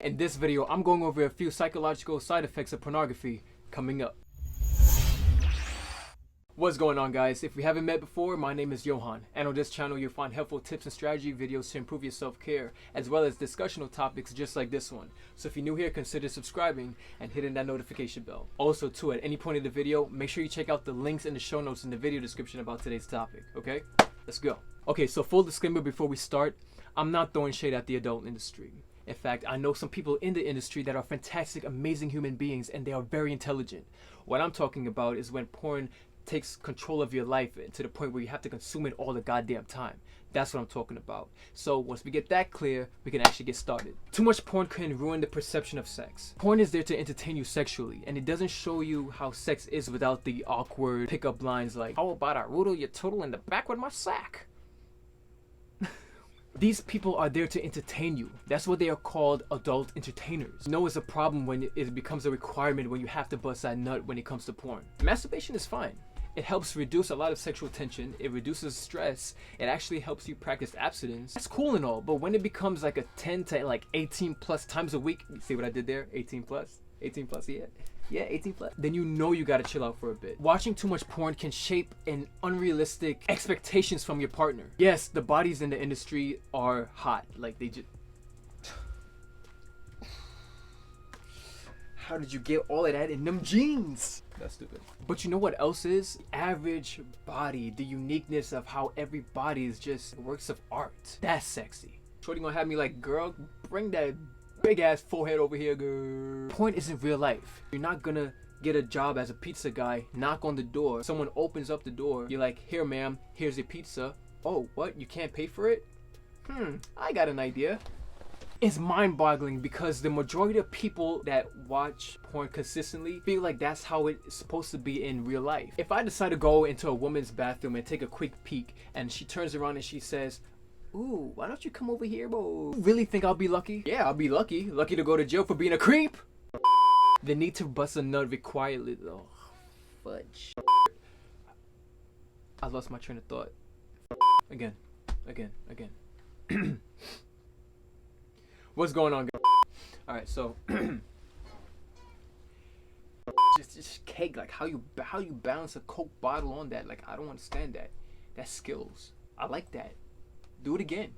In this video, I'm going over a few psychological side effects of pornography coming up. What's going on, guys? If we haven't met before, my name is Johann, and on this channel you'll find helpful tips and strategy videos to improve your self-care, as well as discussional topics just like this one. So if you're new here, consider subscribing and hitting that notification bell. Also too, at any point in the video, make sure you check out the links in the show notes in the video description about today's topic, okay? Let's go. Okay, so full disclaimer before we start, I'm not throwing shade at the adult industry. In fact, I know some people in the industry that are fantastic, amazing human beings, and they are very intelligent. What I'm talking about is when porn takes control of your life to the point where you have to consume it all the goddamn time. That's what I'm talking about. So once we get that clear, we can actually get started. Too much porn can ruin the perception of sex. Porn is there to entertain you sexually, and it doesn't show you how sex is without the awkward pickup lines like, "How about I rudel your turtle in the back with my sack?" These people are there to entertain you. That's what they are called, adult entertainers. No, it's a problem when it becomes a requirement when you have to bust that nut when it comes to porn. Masturbation is fine. It helps reduce a lot of sexual tension. It reduces stress. It actually helps you practice abstinence. That's cool and all, but when it becomes like a 10 to like 18 plus times a week, you see what I did there? 18 plus, yeah. Yeah, 18 plus. Then you know you gotta chill out for a bit. Watching too much porn can shape an unrealistic expectations from your partner. Yes, the bodies in the industry are hot. Like, they just... How did you get all of that in them jeans? That's stupid. But you know what else is? The average body, the uniqueness of how every body is just works of art. That's sexy. Shorty gonna have me like, girl, bring that big ass forehead over here, girl. Porn isn't real life. You're not gonna get a job as a pizza guy, knock on the door, someone opens up the door, you're like, "Here ma'am, here's your pizza." "Oh, what? You can't pay for it?" I got an idea. It's mind-boggling because the majority of people that watch porn consistently feel like that's how it's supposed to be in real life. If I decide to go into a woman's bathroom and take a quick peek and she turns around and she says, "Ooh, why don't you come over here, bro?" You really think I'll be lucky? Yeah, I'll be lucky. Lucky to go to jail for being a creep. The need to bust a nut required. Oh, fudge. I lost my train of thought. Again. What's going on, guys? Alright, so just cake, like how you balance a Coke bottle on that. Like, I don't understand that. That's skills. I like that. Do it again.